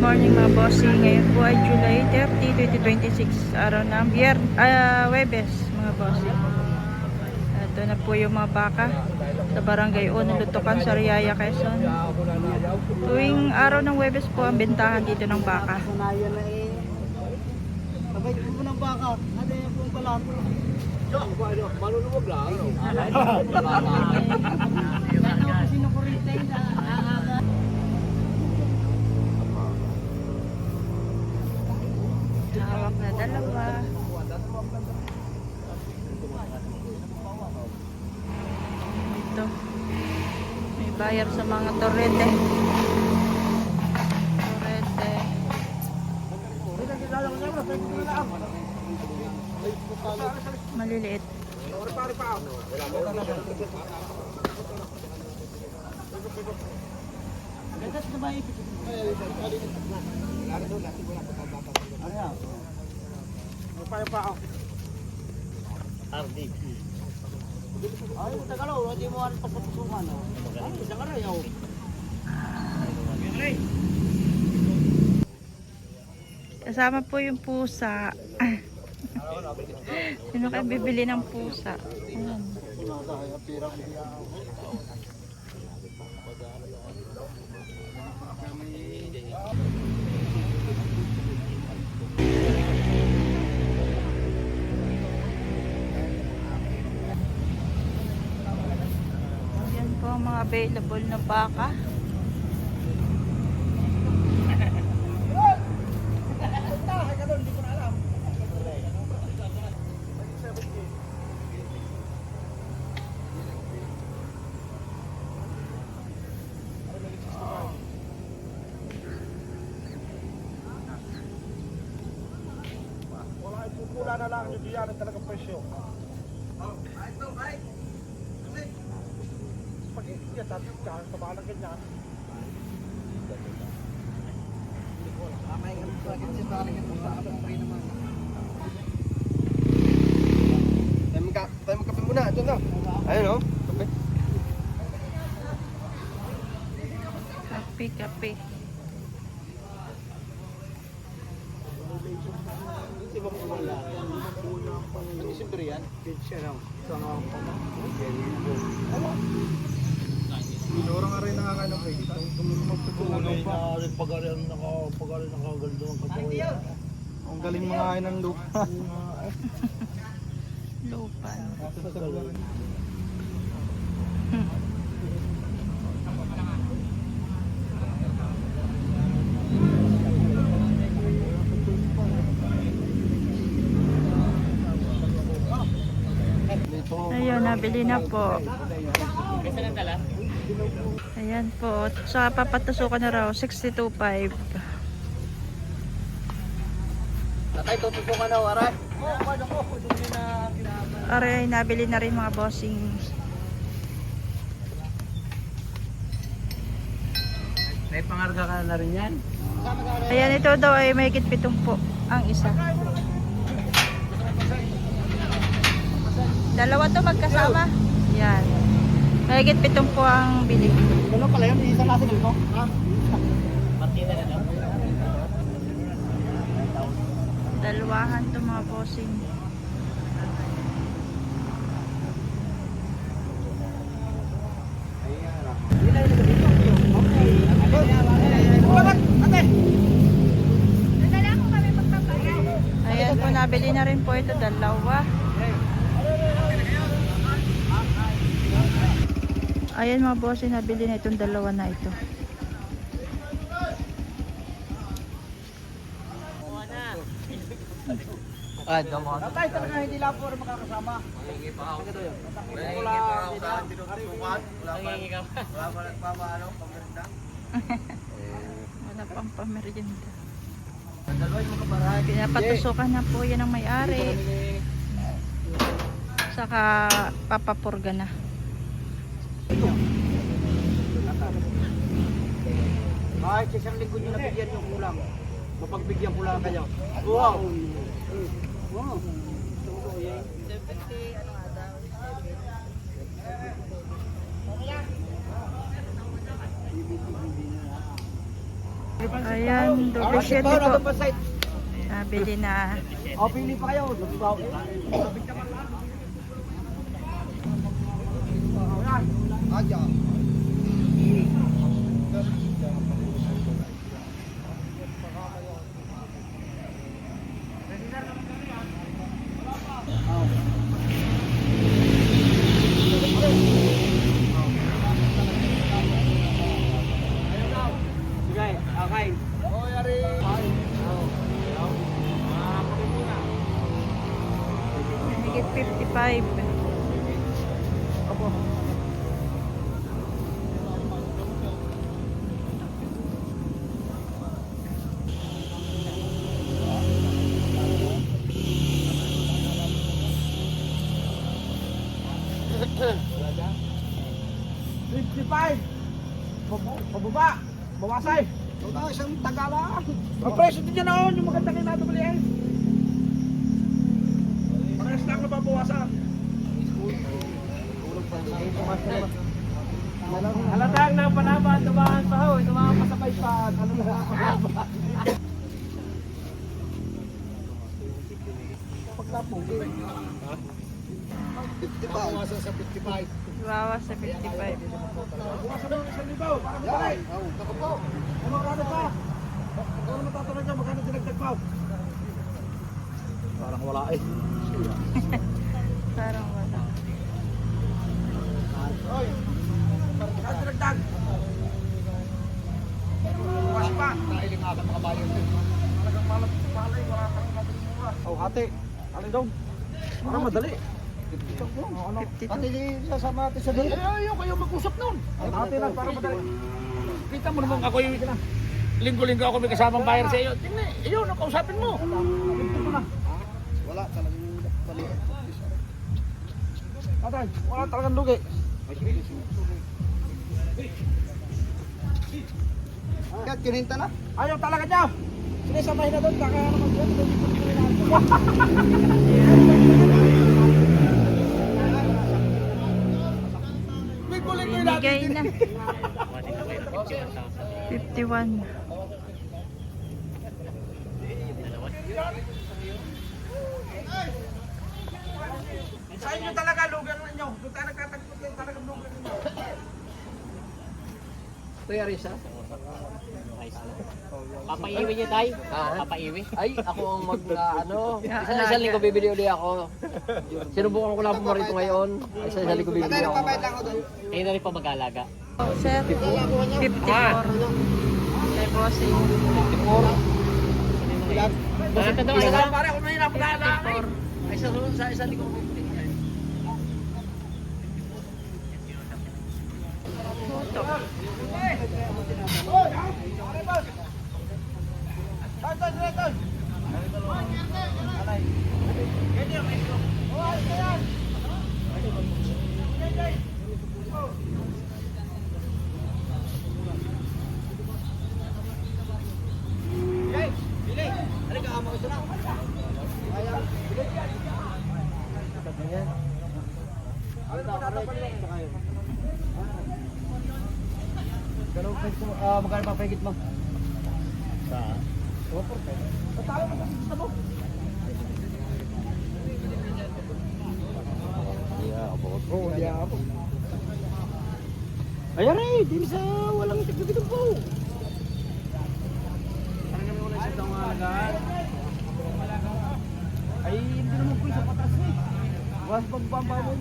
Morning mga bossing. Ngayon po ay July 30, 2026. Araw ng Webes mga bossing. Ito na po yung mga baka sa Barangay Uno, Lutukan, Sariaya, Quezon. Tuwing araw ng Webes po ang bentahan dito ng baka. Sabay ko ng baka. Ano yung pong kalam? Maluluwag lang. Hawak na dalawa. Ito. May bayar sa mga torrente. Maliliit. Ay, tagalaw, hindi mo ano paputusungan. Ay, isang araw. Kasama po yung pusa. Sino kayo bibili ng pusa? Ayan. Ayan po ang mga available na baka. Wala na lang yung diyan talagang presyo. Pag iya tapos ka sa balang ganyan. Mamay ka sa akin si balang ganyan sa abang pre naman. Tayo magkape muna, ito na. Ayun o, kape. Kape. Siyempre yan. Pizza lang. Minura nga rin nakakano ko eh. Magtutunan pa. Pag-arihan nakagaldo ang katawan. Ang galing mga kain ng lupa. Lupa. Ayun, nabili na po. Ayan po. Sa papatusukan na raw, 62.5. Tatay, tututukan na waray. Aray, nabili na rin mga bossing. May pangarga ka na rin yan. Ayan, ito daw ay may higit 7 po ang isa. Dalawa to magkasama. Yan. Mahigit 7 po ang bili. Dalawa pala yun, isang lasing ko. Ha? Partida na daw. Dalawahan to mga bossing. Ayan po, nabili na rin po ito, dalawa. Ayan mga boss, nabili na itong dalawa na ito. Tatay, talaga hindi lang po rin makakasama. Nangingi pa ako. Nangingi pa ako sa tinutukan. Wala pa nagpapano, pamerinda. Wala pang pamerienda. Dalawin mo kabaray. Pinapatusukan na po yan ang may-ari. Saka papapurga na. Kahit isang linggo nyo nabigyan yung kulang. Mapagbigyan ko lang kayo. Wow! Wow! 70, ano nga daw? Ayan, double shade po. Ano pa site? Nabili na. O, pili pa kayo. Aja. Sige, okay. Oh, yari. Higit 55. Opo. Pababa! Bawasay! Wala, isang tagala! Ang presyo din dyan noon, yung maganda kayo natin malihin! Parehas lang na babawasan! Halatang ng panaban, tumahan pa ho, tumahan pa sa paypad! Ano na panaban? Pagkapugi! 55! Bawasan sa 55! Bawas sa 55. Bukasan mo ng 1,000, parang balay. Baka po. Magkano pa? Magkano matatanong dyan? Magkano dinagdag pa? Parang wala eh. Parang wala. Oy! Magkano dinagdag? Bukas pa. Nailing nga ka makabayan din. Talagang malay, wala kang mabimura. Oh, ate. Alin daw? Parang madali. 52. Ate, sasama natin sa doon. Ayaw kayo mag-usap nun. Ate lang, parang madali. Kita mo naman ako yung linggo-linggo ako may kasamang bayar sa iyo. Tingnan, iyo, nakausapin mo. Wala talagang balik. Atay, wala talagang lugi. Kaya kininta na? Ayaw talaga niya. Sige, samahin na doon. Baka naman dyan. Binigay na. 51. Sa inyo talaga, lugan ninyo. Kung tayo nagtatagpot kayo, talagang lugan ninyo. Kuya Risa? Papaiwi niyo tayo? Papaiwi? Ay, ako ang isa linggo bibili uli ako. Sinubukan ko lang po marito ngayon. Isa linggo bibili ako. Kayo na rin pa mag-alaga. Sir, 54. Kay bossing. 54? Bakit na daw? Pare, ako na yun ang mag-alaga. 54. Ay, sa isa linggo bibili. Tutok. Magkano pa pagit mo? Sa Patalo mo kasi gusto mo. Oo, di ako. Ayan eh, din sa walang tigpigitong po. Parang kami wala isang taong alagaan. Ay, hindi naman po sa patas eh. Was pagbamba mo.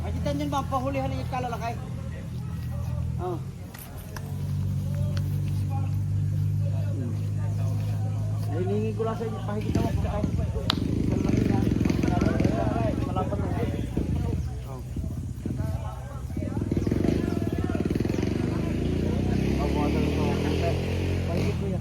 Ay, kita nyo ba ang pahulihan ng kalalakay? Oo. Hiningi ko lang sa inyo, pahigit naman kung kayo. Malapat na. Pahigit ko yan.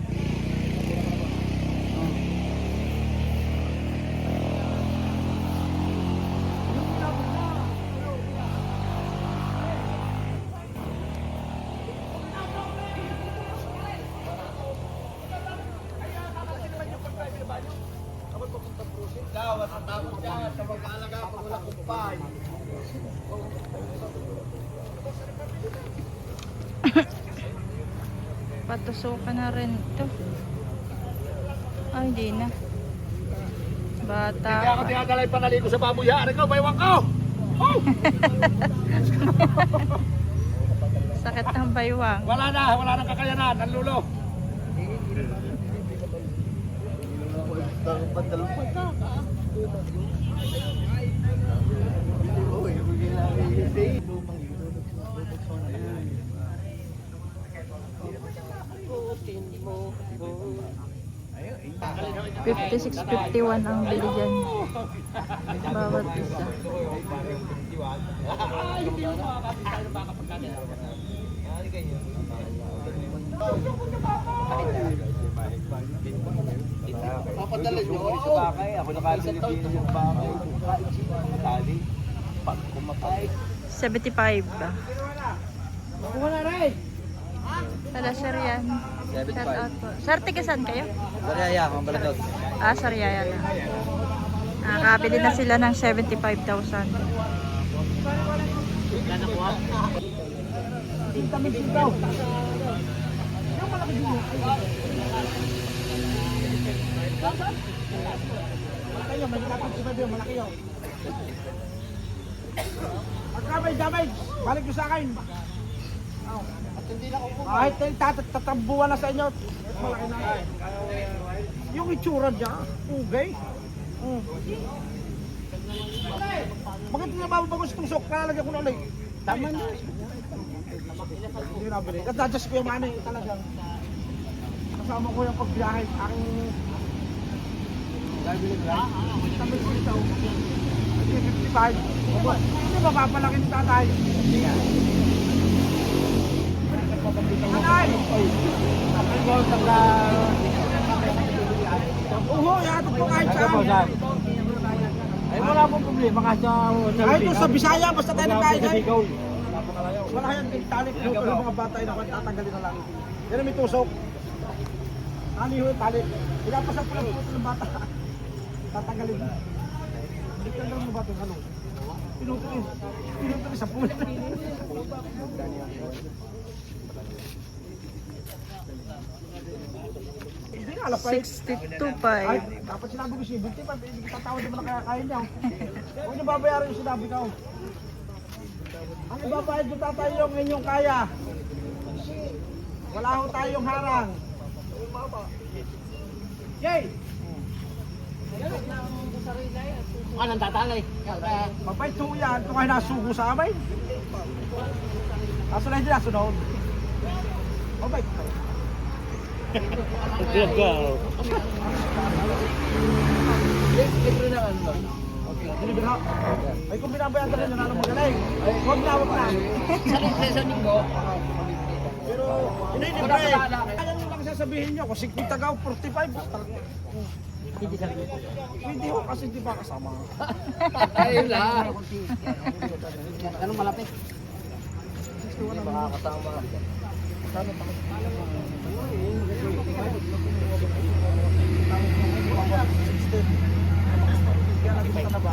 Gawat ang tapos dyan sa mag-aalaga pag wala kumpay. Patusukan na rin ito. Ay, hindi na. Bata Hindi ako pa. tinagalay panaligo sa baboy. Hari ko, baywang ko! Oh! Sakit ng baywang. Wala nang kakayanan, ang lulo. $56.51 ang bili dyan. Bawat isa. Papadala nyo sa bakay. Ako nakabili din yung bakay. Tali. Pag kumatay. 75 ba? Wala rin. Tala, sir yan. 75. Shout out po. Sir, tigasan kayo? Saraya, akong baladot. Ah, Sariaya lang. Nakakabili na sila ng 75,000. Damay, balik nyo sa akin. Kahit tatambuhan na sa inyo, malaki na. Yung itsura niya, ugay. Bakit nababagos itong sok? Kalalagyan ko na ulit. Tama na. Hindi nabili. At adjust ko yung money talagang. Kasama ko yung pagbiyahe. Aking library lang. Sabi ko ito. 55. Hindi ba papalaki ni tatay? Hindi nga. Anay! Ay, mo tagla. Uho, yatod ko kahit saan. Ay, wala pong problema kasi Kahit doon sa Bisaya, basta tayo nagkain ay. Wala yan, talik mo ito ng mga bata na tatanggalin na lang. Yan ang may tusok. Ano yung talik? Pinapasan ko lang po ng bata. Tatanggalin. Hindi ka lang mga bata ng ano. Pinutuloy sa puno. Hindi nga, alapay. 62.5. Ay, dapat sinabi ko siya, bunti pa, hindi kita tawad naman na kaya niya. Huwag niyo babayaran yung sinabi ko. Ang ibabayad ko tatay yung inyong kaya. Wala ho tayong harang. Yay! Anong tatalay? Mabait ho yan, ito kayo nasugo sa amin. Kaso na hindi nasunod. Mabait. libre na ano. Deliver ha? Ay kung binabayan talaga nyo na lang magaling. Huwag na, huwag na. Sa linggo. Pero, hindi libre. Kaya nyo lang sasabihin nyo, kung 50 gaw, 45. Hindi ho kasi di ba kasama. Ayun lang. Anong malapit? Hindi makakasama.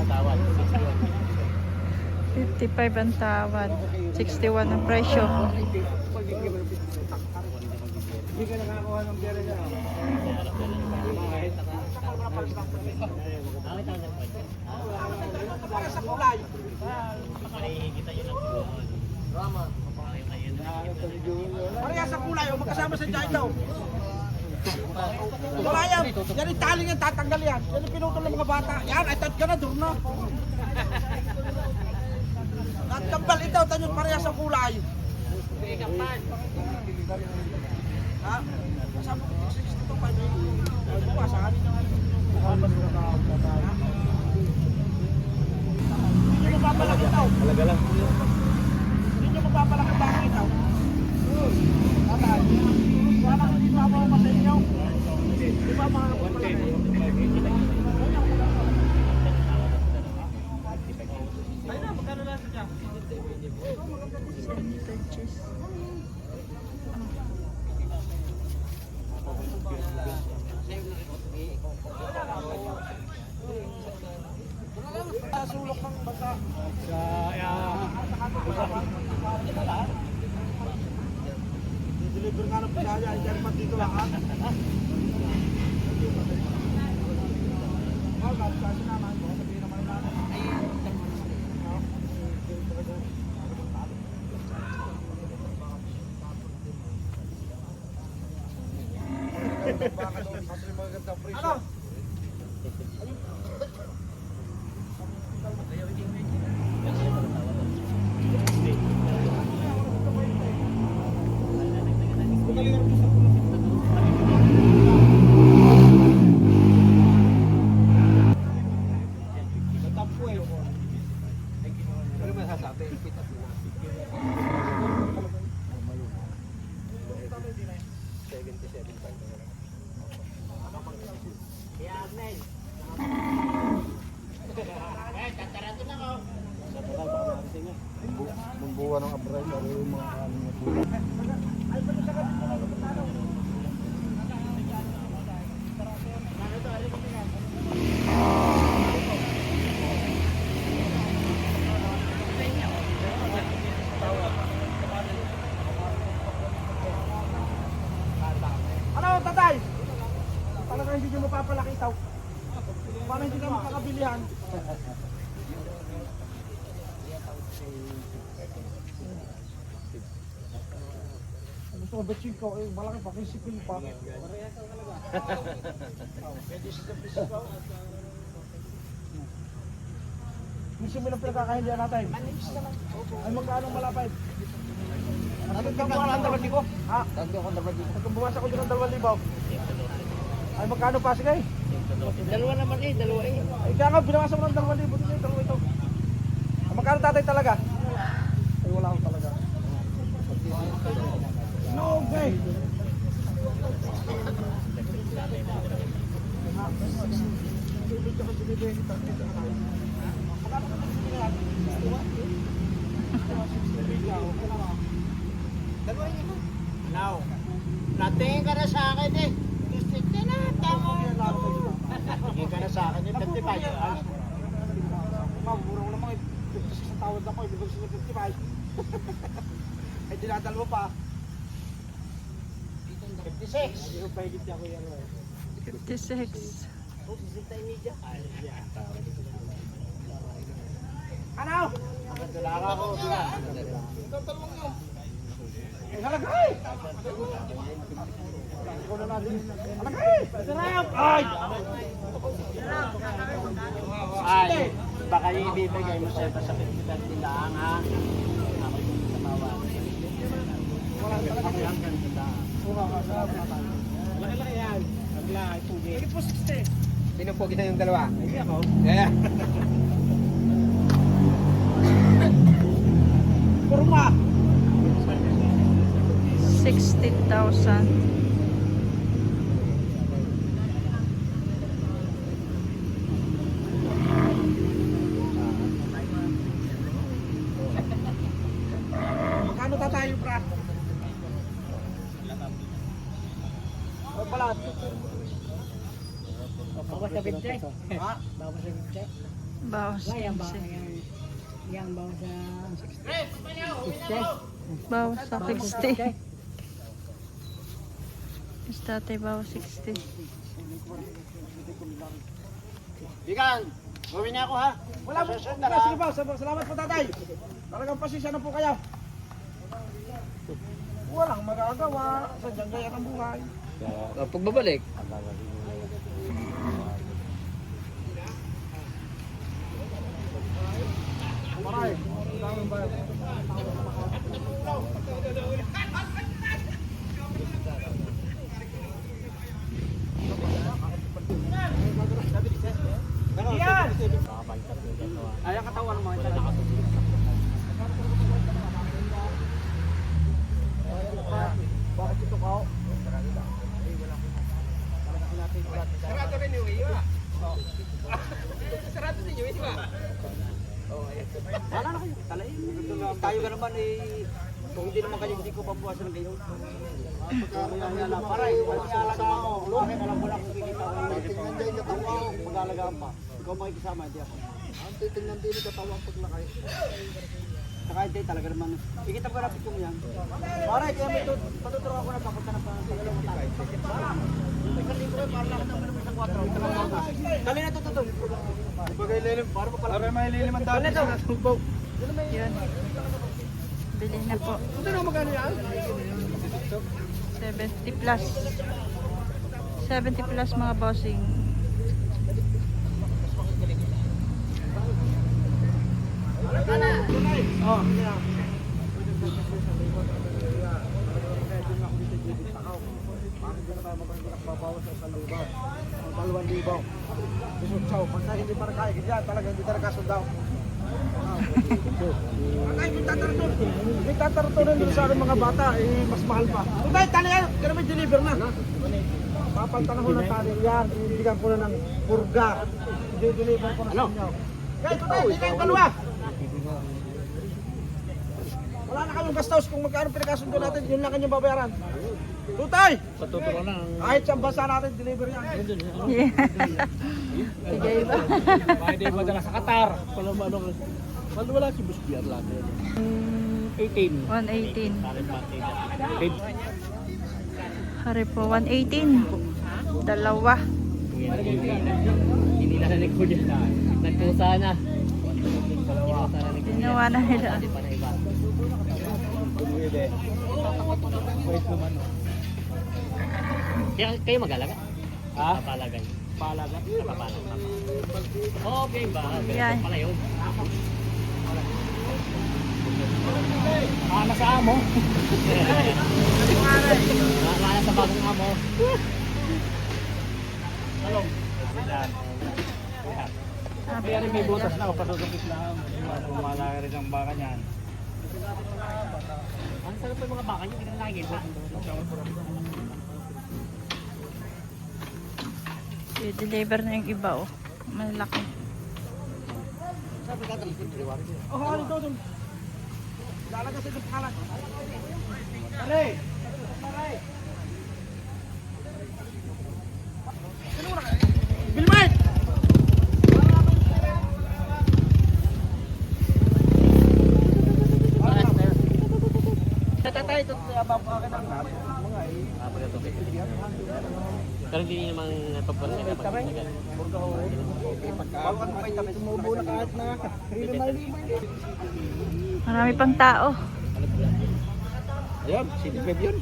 Tawad. 55 ang tawad. 61 ang presyo. Hindi ka nakakuha ng pera niya. Para sa kulay. Pareha sa kulay, o magkasama sa dyan daw. Wala yan. Yan yung taling yan, tatanggal yan. Yan yung pinutol ng mga bata. Yan, ay tat ka na, durno. Natambal ito, tanyo pareha sa kulay. Ha? Kasama ko 62 pa rin. Buwasan. Hindi nyo mapapalaki ito. Talaga lang. Hindi nyo mapapalaki bakit ito. Tatay. Wala ko dito ako sa inyo. Di ba mga kapapalaki? Ay na, magkano lang siya? Vintages. Sulok ng bata. driver nga ng Bisaya, hindi naman dito lang ha. Kasi naman, sabihin naman namin. Ano? Bumbuwa ng abray sa yung mga ano na po. Ano, tatay? Talaga hindi nyo mapapalaki itaw. Paano hindi ka makakabilihan? Gusto ko betching ko, eh, malaki pa, kisipin pa. Gusto mo lang pinagkakahindihan natin? Ay magkano malapit? Nagkakawa ng 2,000? Ha? Kung bumas ako din ng 2,000. Ay magkano pa? Sige. Dalawa naman eh, dalawa eh. Ay kaya nga, binawasan mo ng 2,000. Buti niya, dalawa ito. Ay, magkano tatay talaga? Ay wala akong talaga. No, okay. Now, natingin ka na sa akin eh. Gusto na, tama. Natingin ka na sa akin eh, 55. Murang naman eh. 56 ang tawad ako, ibig ko 55. Ay dinadal mo pa. 56. Yung pahigit niya ko yan. 56. Ano? Tulaka ko. Ay halagay! Ikaw na natin. Halagay! Sarap! Ay! Ay, baka yung ibibigay mo sa'yo sa 50 lang ha. Ako yung sa tawa. Wala talaga Ako yung ganda. Laki-laki yan. Laki pugi. Lagi po 60. Sino po kita yung dalawa? Hindi ako. Yeah. Kurma! 60,000. Magkano tatayo, pra? Ay pala. Bawas sa 50. Ha? Bawas sa 50. Bawas Yang 15. yang bawas sa 60. Bawas sa 60. Mas tatay bawas 60. Bigan, gawin niya ako ha. Wala po. Sige po. Salamat po, tatay. Talagang pasensya na po kayo. Walang magagawa. Sadyang gaya ng buhay. Pagbabalik. Maray. Daming bayad. Yan! Ay, ang katawan mo. Bakit ito ka? Sarado rin yung iyo. Sarado din yung iyo. Wala na kayo. Talayin. Tayo ka naman eh. Kung hindi naman kayo, hindi ko papuwasan ng gayon. Paray, mag-aalaga ako. Bakit alam ko lang kung kikita ko. Tingnan dyan yung tawa. Mag-aalagaan pa. Ikaw makikisama, hindi ako. Ang titingnan din yung tawa pag nakay. Saka hindi talaga naman. Ikita ko rapid yung yan. Pare, kaya may patuturuan ako na papunta na pa. Dali na ito. Ibagay lilim, para may lilim ang dali. Yun. Bili na po. Ito na magkano yan? 70 plus. 70 plus mga bossing. Oh. Dalawang libaw. Bisutsaw. Pagka hindi para kaya, ganyan talaga hindi talaga sundaw. Ay, may tataratunan doon sa aking mga bata, mas mahal pa. Kung dahil tali yan, kaya may deliver na. Papantan ko ng tali yan, ibigyan ko na ng purga. I-deliver ko na sa inyo. Kaya ito tayo, hindi kayong dalawa. Wala na kayong gastos kung magkano pinagkasundo natin, yun lang kanyang babayaran. Tutay! Patuturo na ang... Kahit siyang bansa natin, deliver yan. Yeah. Sige ba? Bakit di madala sa Qatar? Wala si Busbiar lang. 18. 118. Paid. Hari po, 118. Dalawa. Hindi na nanig ko dyan. Nagkusa na. Ginawa na nila. Hindi pa na iba. Kayo mag-alaga? Ha? Papalagay. Palaga. Papalagay. Okay ba? Yan. Ganito pala yun. Ana sa amo. Nakakala sa bagong amo. Talong. Kaya rin may butas na, patutupit na. Malaki rin ang baka niyan. Ang sarap yung mga baka nyo, hindi na nakikita. I-deliver na yung iba oh. Malaki. Oh, ano ito? Lalaga sa itong kalat. Pare! Pare! Sino mo na kayo? Bilmay! Tatay, ito akin ang mga Pero hindi naman paborito na pagkakas. Bawakan mo kayo, tumubo na kahit na limay-limay. Marami pang tao. Ayun, sinipid yun.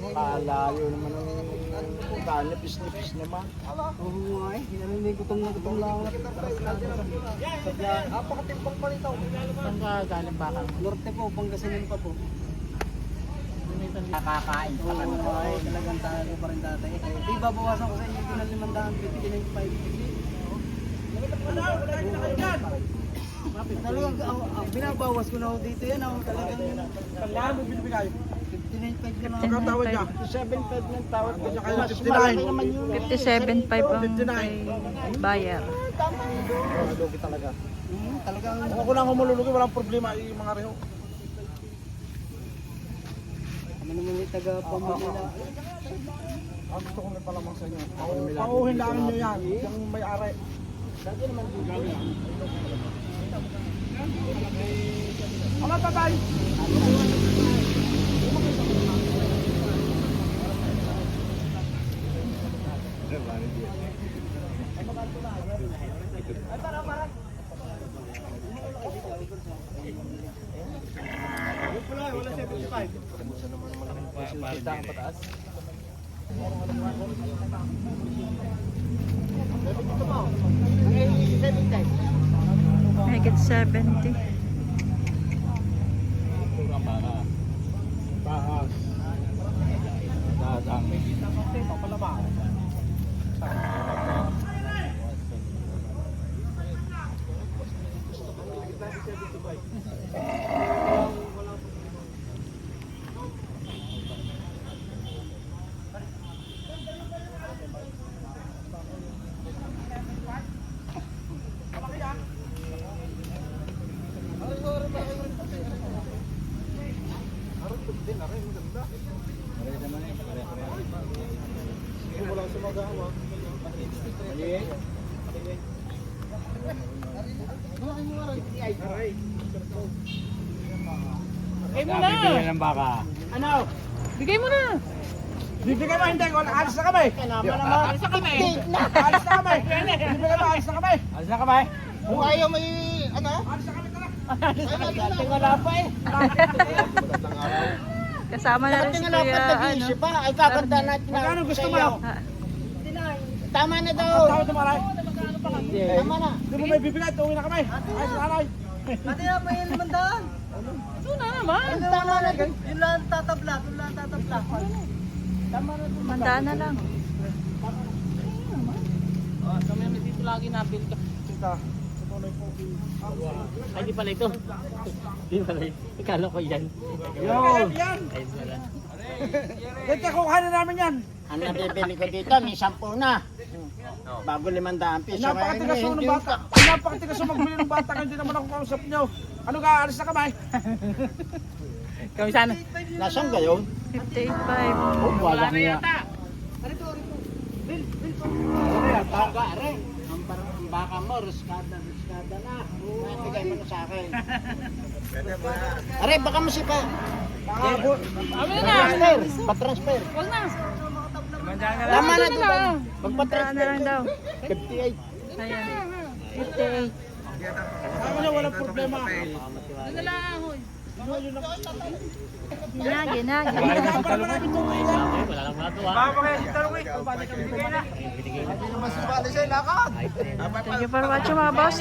Kalayo naman ang kanipis-nipis naman. Oo nga eh, hinanay gutong na gutong lang. Napakatimpang palitaw. Saan ka galing baka? Norte po, Pangasinan pa po. Nakakain pa kami. Ay, talagang tayo pa rin dati. Di babawasan ko sa inyo ng 500, 59.5. Talagang binabawas ko na ako dito yan. Talagang kailangan mo binibigay. 59.5 na lang. Tawad niya. 57.5 ng tawad ko niya. Kaya 59. 57.5 ang kay buyer. Lugi talaga. Talagang kung ako lang humululugi, walang problema yung mga reho. Kami naman yung taga-Pamanila. Gusto ko may palamang sa inyo. Pauhin lang nyo yan. Yung may-ari. Dati naman dito. Ano tatay? Wala 75. Kita ang pataas. Higit 70. Turang baka. Bahas. Dadang. Okay, papalaba. Bigay mo na! Bibigyan ng baka. Ano? Bigay mo na! Bibigay mo, hindi. Alis na kami. Alis na kami! Alis na kami. Bibigay mo, alis na kami. Alis na kami! Kung ayaw may, ano? Alis na kami, tara. Dating wala pa eh! Kasama na rin si Kuya, ano. Ay, kakanta natin Magkano gusto mo? Ah, Tama na daw. Ang tawad na maray. Tama na. Hindi mo may bibigay, tuwi na kami. Alis na kami. Ate na, may 500. Doon na naman! Tama na. Yun lang tatabla. Yun lang tatabla. mandaan na lang. Kami namin dito lagi nabil ka. Ay, di pala ito. Di pala ito. Ikala ko yan. Yun. Yan. Ay, wala. Dito, kukuha na namin yan. Ang nabibili ko dito, may 10 na. Bago 500 piso. Napakatigas mo ng bata. Napakatigas mo magbili ng bata. Hindi naman ako kausap nyo. Ano ka, alis na kami. Kami sana. Nasaan kayo? 58.5. Oh, wala na yata. Baka, are. Ang baka mo, ruskada na. Bigay mo na sa akin. Are, baka mo sipa. Kami na! Transfer. Pa-transfer. Huwag na! Tama na ito. Mandaan na Magpa-transfer. lang daw. 58. Ayan. 58. Sabi niya, walang problema. Doon na lang! Ginagi, nagi. Para marami tuwi yan. Ay, wala lang mga tuwa. Thank you for watching mga boss.